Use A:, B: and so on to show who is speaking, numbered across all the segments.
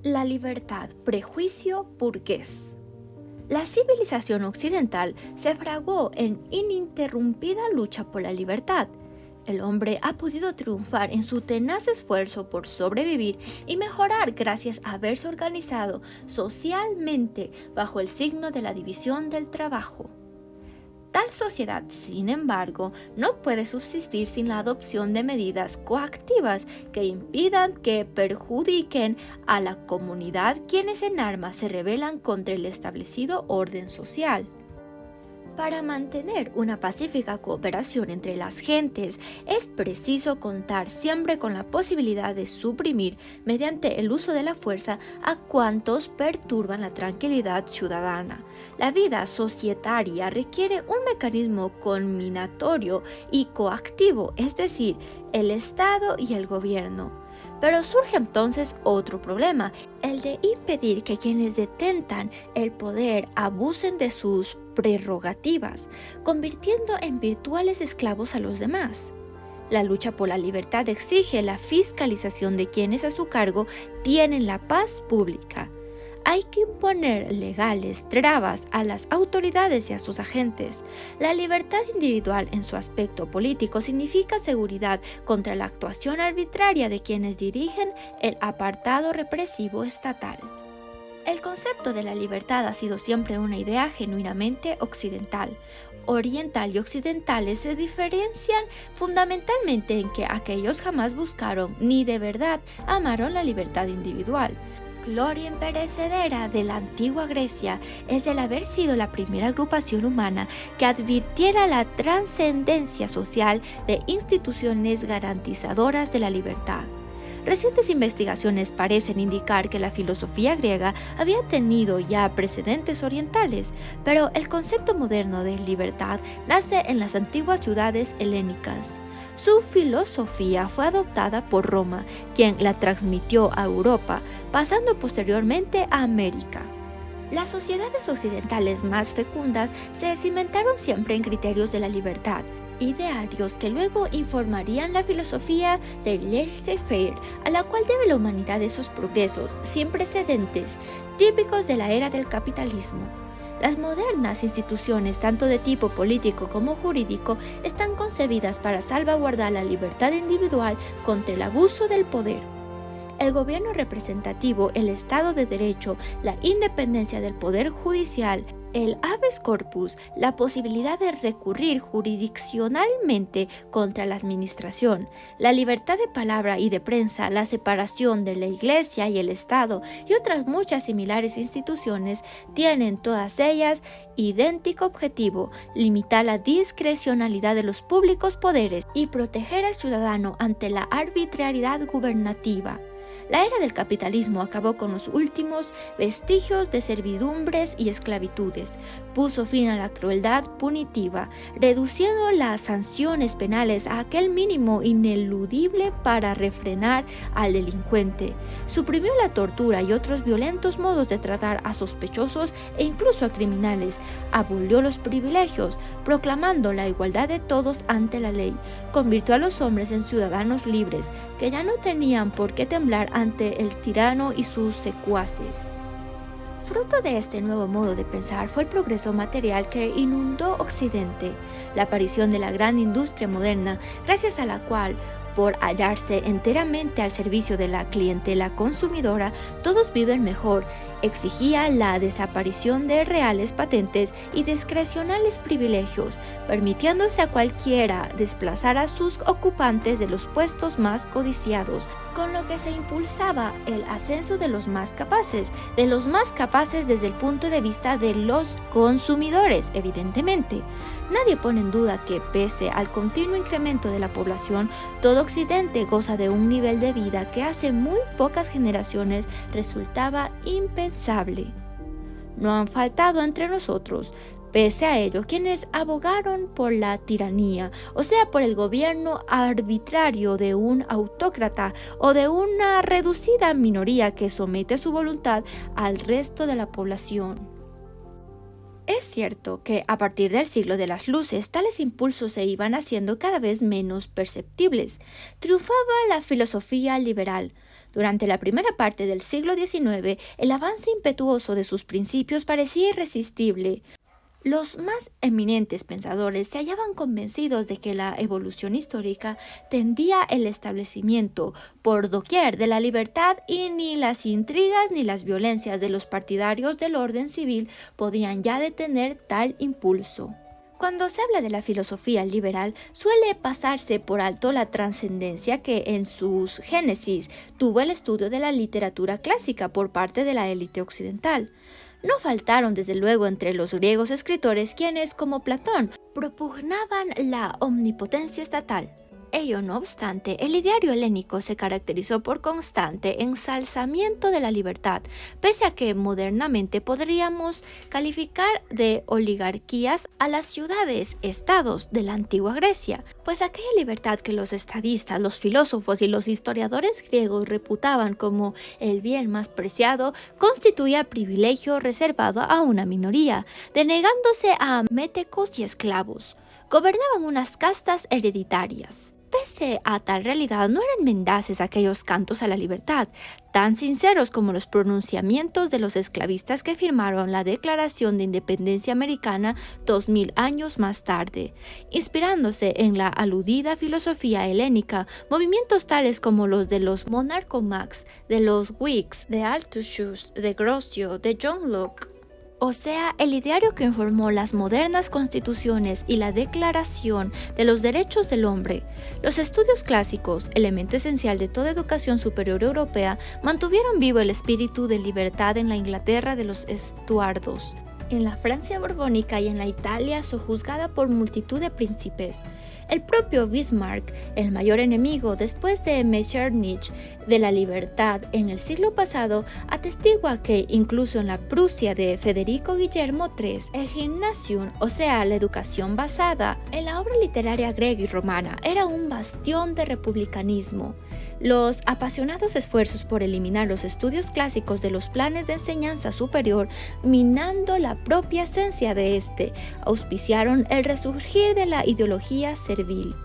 A: La libertad, prejuicio burgués. La civilización occidental se fraguó en ininterrumpida lucha por la libertad. El hombre ha podido triunfar en su tenaz esfuerzo por sobrevivir y mejorar gracias a haberse organizado socialmente bajo el signo de la división del trabajo. Tal sociedad, sin embargo, no puede subsistir sin la adopción de medidas coactivas que impidan que perjudiquen a la comunidad quienes en armas se rebelan contra el establecido orden social. Para mantener una pacífica cooperación entre las gentes, es preciso contar siempre con la posibilidad de suprimir, mediante el uso de la fuerza, a cuantos perturban la tranquilidad ciudadana. La vida societaria requiere un mecanismo combinatorio y coactivo, es decir, el Estado y el gobierno. Pero surge entonces otro problema, el de impedir que quienes detentan el poder abusen de sus prerrogativas, convirtiendo en virtuales esclavos a los demás. La lucha por la libertad exige la fiscalización de quienes a su cargo tienen la paz pública. Hay que imponer legales trabas a las autoridades y a sus agentes. La libertad individual en su aspecto político significa seguridad contra la actuación arbitraria de quienes dirigen el apartado represivo estatal. El concepto de la libertad ha sido siempre una idea genuinamente occidental. Oriental y occidentales se diferencian fundamentalmente en que aquellos jamás buscaron ni de verdad amaron la libertad individual. Gloria imperecedera de la antigua Grecia es el haber sido la primera agrupación humana que advirtiera la trascendencia social de instituciones garantizadoras de la libertad. Recientes investigaciones parecen indicar que la filosofía griega había tenido ya precedentes orientales, pero el concepto moderno de libertad nace en las antiguas ciudades helénicas. Su filosofía fue adoptada por Roma, quien la transmitió a Europa, pasando posteriormente a América. Las sociedades occidentales más fecundas se cimentaron siempre en criterios de la libertad, idearios que luego informarían la filosofía del laissez-faire, a la cual debe la humanidad esos progresos sin precedentes, típicos de la era del capitalismo. Las modernas instituciones, tanto de tipo político como jurídico, están concebidas para salvaguardar la libertad individual contra el abuso del poder. El gobierno representativo, el Estado de Derecho, la independencia del poder judicial, el habeas corpus, la posibilidad de recurrir jurisdiccionalmente contra la administración, la libertad de palabra y de prensa, la separación de la Iglesia y el Estado y otras muchas similares instituciones tienen todas ellas idéntico objetivo: limitar la discrecionalidad de los públicos poderes y proteger al ciudadano ante la arbitrariedad gubernativa. La era del capitalismo acabó con los últimos vestigios de servidumbres y esclavitudes, puso fin a la crueldad punitiva, reduciendo las sanciones penales a aquel mínimo ineludible para refrenar al delincuente, suprimió la tortura y otros violentos modos de tratar a sospechosos e incluso a criminales, abolió los privilegios, proclamando la igualdad de todos ante la ley, convirtió a los hombres en ciudadanos libres, que ya no tenían por qué temblar ante el tirano y sus secuaces. Fruto de este nuevo modo de pensar fue el progreso material que inundó Occidente, la aparición de la gran industria moderna, gracias a la cual, por hallarse enteramente al servicio de la clientela consumidora, todos viven mejor, exigía la desaparición de reales patentes y discrecionales privilegios, permitiéndose a cualquiera desplazar a sus ocupantes de los puestos más codiciados, con lo que se impulsaba el ascenso de los más capaces desde el punto de vista de los consumidores, evidentemente. Nadie pone en duda que, pese al continuo incremento de la población, todo Occidente goza de un nivel de vida que hace muy pocas generaciones resultaba impensable. No han faltado entre nosotros, pese a ello, quienes abogaron por la tiranía, o sea, por el gobierno arbitrario de un autócrata o de una reducida minoría que somete su voluntad al resto de la población. Es cierto que a partir del siglo de las luces tales impulsos se iban haciendo cada vez menos perceptibles. Triunfaba la filosofía liberal. Durante la primera parte del siglo XIX, el avance impetuoso de sus principios parecía irresistible. Los más eminentes pensadores se hallaban convencidos de que la evolución histórica tendía el establecimiento por doquier de la libertad y ni las intrigas ni las violencias de los partidarios del orden civil podían ya detener tal impulso. Cuando se habla de la filosofía liberal, suele pasarse por alto la trascendencia que en sus génesis tuvo el estudio de la literatura clásica por parte de la élite occidental. No faltaron, desde luego, entre los griegos escritores quienes, como Platón, propugnaban la omnipotencia estatal. Ello no obstante, el ideario helénico se caracterizó por constante ensalzamiento de la libertad, pese a que modernamente podríamos calificar de oligarquías a las ciudades-estados de la antigua Grecia, pues aquella libertad que los estadistas, los filósofos y los historiadores griegos reputaban como el bien más preciado, constituía privilegio reservado a una minoría, denegándose a métecos y esclavos. Gobernaban unas castas hereditarias. Pese a tal realidad, no eran mendaces aquellos cantos a la libertad, tan sinceros como los pronunciamientos de los esclavistas que firmaron la Declaración de Independencia Americana 2000 años más tarde. Inspirándose en la aludida filosofía helénica, movimientos tales como los de los Monarchomax, de los Whigs, de Althusser, de Grocio, de John Locke, o sea, el ideario que informó las modernas constituciones y la Declaración de los Derechos del Hombre. Los estudios clásicos, elemento esencial de toda educación superior europea, mantuvieron vivo el espíritu de libertad en la Inglaterra de los Estuardos, en la Francia borbónica y en la Italia sojuzgada por multitud de príncipes. El propio Bismarck, el mayor enemigo después de Metternich de la libertad en el siglo pasado, atestigua que incluso en la Prusia de Federico Guillermo III, el Gymnasium, o sea, la educación basada en la obra literaria griega y romana, era un bastión de republicanismo. Los apasionados esfuerzos por eliminar los estudios clásicos de los planes de enseñanza superior, minando la propia esencia de este, auspiciaron el resurgir de la ideología servil.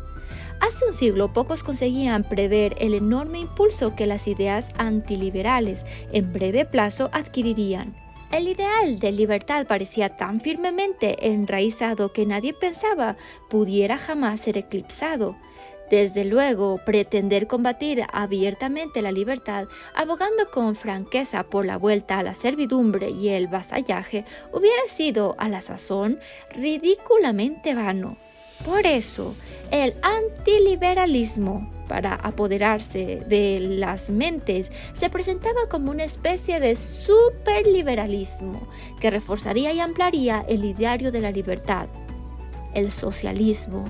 A: Hace un siglo pocos conseguían prever el enorme impulso que las ideas antiliberales en breve plazo adquirirían. El ideal de libertad parecía tan firmemente enraizado que nadie pensaba pudiera jamás ser eclipsado. Desde luego, pretender combatir abiertamente la libertad, abogando con franqueza por la vuelta a la servidumbre y el vasallaje, hubiera sido, a la sazón, ridículamente vano. Por eso, el antiliberalismo, para apoderarse de las mentes, se presentaba como una especie de superliberalismo que reforzaría y ampliaría el ideario de la libertad. El socialismo,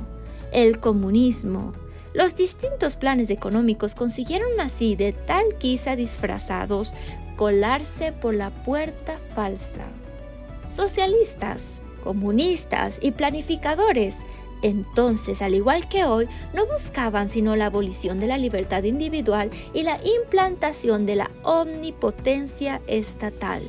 A: el comunismo, los distintos planes económicos consiguieron así, de tal guisa disfrazados, colarse por la puerta falsa. Socialistas, comunistas y planificadores, entonces, al igual que hoy, no buscaban sino la abolición de la libertad individual y la implantación de la omnipotencia estatal.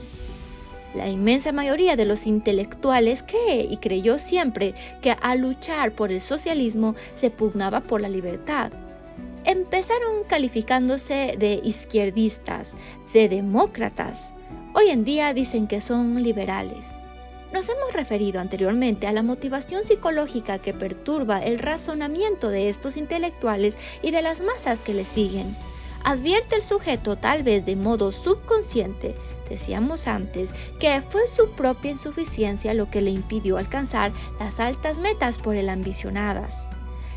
A: La inmensa mayoría de los intelectuales cree y creyó siempre que al luchar por el socialismo se pugnaba por la libertad. Empezaron calificándose de izquierdistas, de demócratas. Hoy en día dicen que son liberales. Nos hemos referido anteriormente a la motivación psicológica que perturba el razonamiento de estos intelectuales y de las masas que les siguen. Advierte el sujeto, tal vez de modo subconsciente, decíamos antes, que fue su propia insuficiencia lo que le impidió alcanzar las altas metas por él ambicionadas.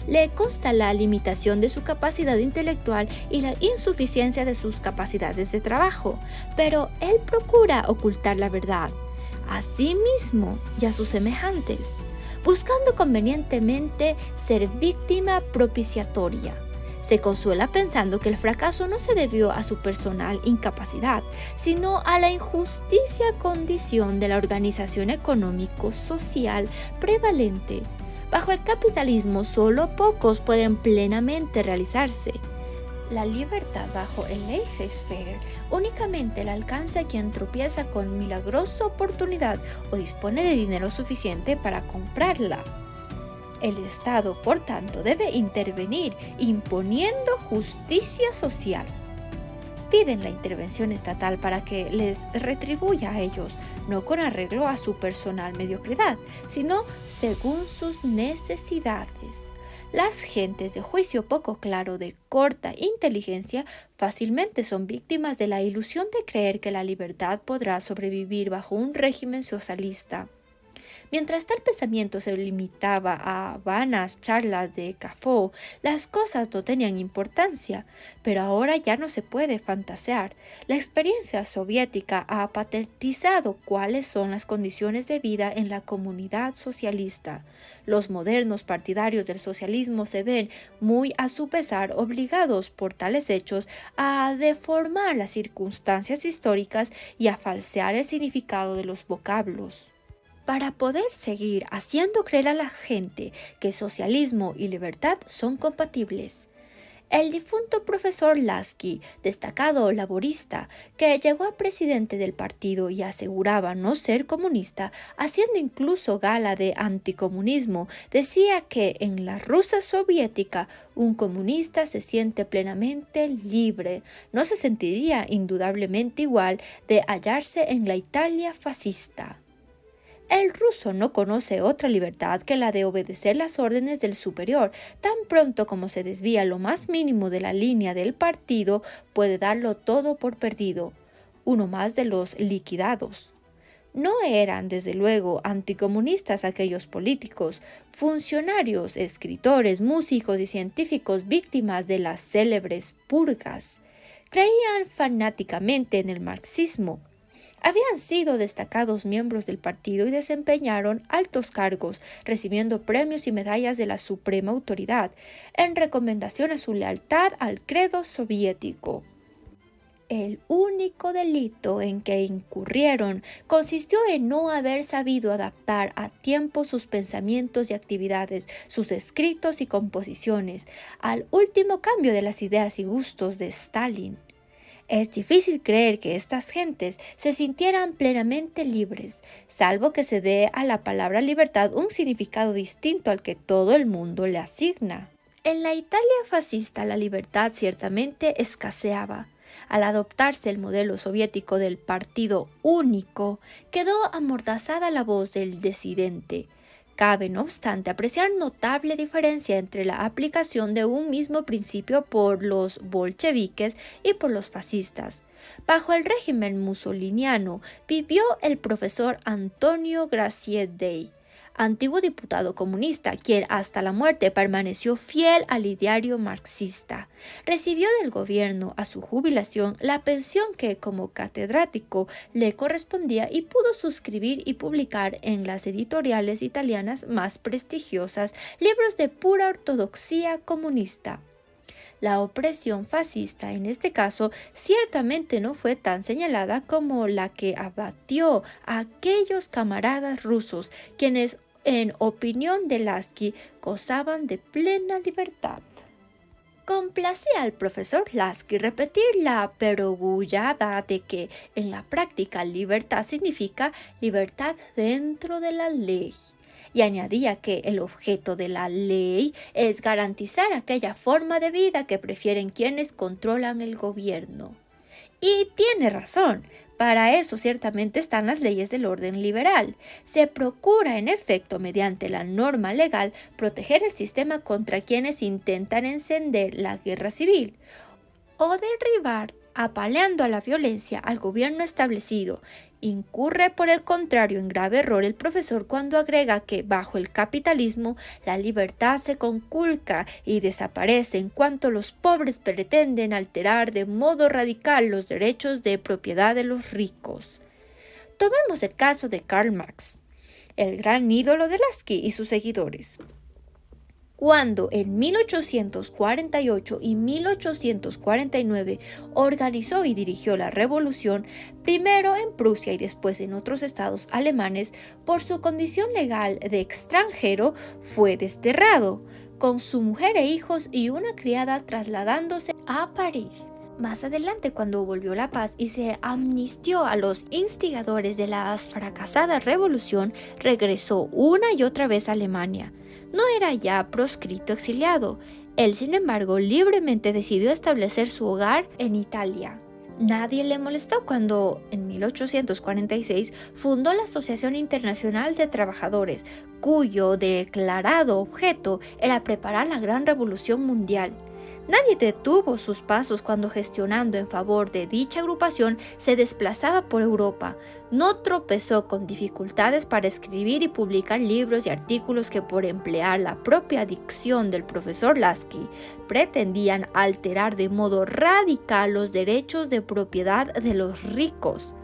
A: Le consta la limitación de su capacidad intelectual y la insuficiencia de sus capacidades de trabajo, pero él procura ocultar la verdad a sí mismo y a sus semejantes, buscando convenientemente ser víctima propiciatoria. Se consuela pensando que el fracaso no se debió a su personal incapacidad, sino a la injusticia condición de la organización económico-social prevalente. Bajo el capitalismo, solo pocos pueden plenamente realizarse. La libertad bajo el laissez-faire únicamente la alcanza quien tropieza con milagrosa oportunidad o dispone de dinero suficiente para comprarla. El Estado, por tanto, debe intervenir imponiendo justicia social. piden la intervención estatal para que les retribuya a ellos, no con arreglo a su personal mediocridad, sino según sus necesidades. Las gentes de juicio poco claro, de corta inteligencia, fácilmente son víctimas de la ilusión de creer que la libertad podrá sobrevivir bajo un régimen socialista. Mientras tal pensamiento se limitaba a vanas charlas de cafó, las cosas no tenían importancia, pero ahora ya no se puede fantasear. La experiencia soviética ha patentizado cuáles son las condiciones de vida en la comunidad socialista. Los modernos partidarios del socialismo se ven, muy a su pesar, obligados por tales hechos a deformar las circunstancias históricas y a falsear el significado de los vocablos. Para poder seguir haciendo creer a la gente que socialismo y libertad son compatibles. El difunto profesor Lasky, destacado laborista, que llegó a presidente del partido y aseguraba no ser comunista, haciendo incluso gala de anticomunismo, decía que en la Rusia soviética un comunista se siente plenamente libre, no se sentiría indudablemente igual de hallarse en la Italia fascista. El ruso no conoce otra libertad que la de obedecer las órdenes del superior. Tan pronto como se desvía lo más mínimo de la línea del partido, puede darlo todo por perdido. Uno más de los liquidados. No eran, desde luego, anticomunistas aquellos políticos, funcionarios, escritores, músicos y científicos víctimas de las célebres purgas. Creían fanáticamente en el marxismo. Habían sido destacados miembros del partido y desempeñaron altos cargos, recibiendo premios y medallas de la suprema autoridad, en recomendación a su lealtad al credo soviético. El único delito en que incurrieron consistió en no haber sabido adaptar a tiempo sus pensamientos y actividades, sus escritos y composiciones, al último cambio de las ideas y gustos de Stalin. Es difícil creer que estas gentes se sintieran plenamente libres, salvo que se dé a la palabra libertad un significado distinto al que todo el mundo le asigna. En la Italia fascista la libertad ciertamente escaseaba. Al adoptarse el modelo soviético del partido único, quedó amordazada la voz del disidente. Cabe, no obstante, apreciar notable diferencia entre la aplicación de un mismo principio por los bolcheviques y por los fascistas. Bajo el régimen mussoliniano vivió el profesor Antonio Grazieddei, antiguo diputado comunista, quien hasta la muerte permaneció fiel al ideario marxista. Recibió del gobierno a su jubilación la pensión que como catedrático le correspondía y pudo suscribir y publicar en las editoriales italianas más prestigiosas libros de pura ortodoxia comunista. La opresión fascista en este caso ciertamente no fue tan señalada como la que abatió a aquellos camaradas rusos, quienes, en opinión de Lasky, gozaban de plena libertad. Complacía al profesor Lasky repetir la perogullada de que en la práctica libertad significa libertad dentro de la ley. Y añadía que el objeto de la ley es garantizar aquella forma de vida que prefieren quienes controlan el gobierno. Y tiene razón, para eso ciertamente están las leyes del orden liberal. Se procura, en efecto, mediante la norma legal, proteger el sistema contra quienes intentan encender la guerra civil o derribar, apaleando a la violencia al gobierno establecido. Incurre, por el contrario, en grave error el profesor cuando agrega que bajo el capitalismo la libertad se conculca y desaparece en cuanto los pobres pretenden alterar de modo radical los derechos de propiedad de los ricos. Tomemos el caso de Karl Marx, el gran ídolo de Lasky y sus seguidores. Cuando en 1848 y 1849 organizó y dirigió la revolución, primero en Prusia y después en otros estados alemanes, por su condición legal de extranjero fue desterrado, con su mujer e hijos y una criada trasladándose a París. Más adelante, cuando volvió la paz y se amnistió a los instigadores de la fracasada revolución, regresó una y otra vez a Alemania. No era ya proscrito exiliado. Él, sin embargo, libremente decidió establecer su hogar en Italia. Nadie le molestó cuando, en 1846, fundó la Asociación Internacional de Trabajadores, cuyo declarado objeto era preparar la Gran Revolución Mundial. Nadie detuvo sus pasos cuando, gestionando en favor de dicha agrupación, se desplazaba por Europa. No tropezó con dificultades para escribir y publicar libros y artículos que, por emplear la propia dicción del profesor Lasky, pretendían alterar de modo radical los derechos de propiedad de los ricos.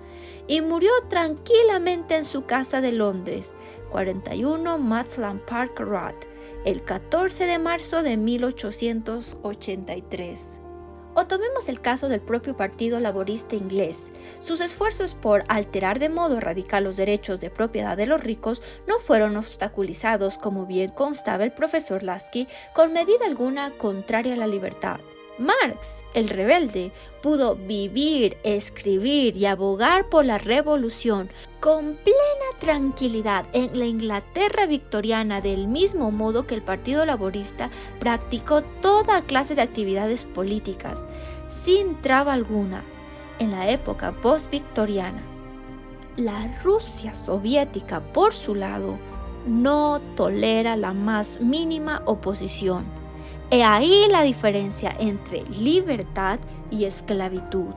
A: Y murió tranquilamente en su casa de Londres, 41 Maitland Park Road, el 14 de marzo de 1883. O tomemos el caso del propio Partido Laborista inglés. Sus esfuerzos por alterar de modo radical los derechos de propiedad de los ricos no fueron obstaculizados, como bien constaba el profesor Lasky, con medida alguna contraria a la libertad. Marx, el rebelde, pudo vivir, escribir y abogar por la revolución con plena tranquilidad en la Inglaterra victoriana, del mismo modo que el Partido Laborista practicó toda clase de actividades políticas, sin traba alguna, en la época post-victoriana. La Rusia soviética, por su lado, no tolera la más mínima oposición. He ahí la diferencia entre libertad y esclavitud.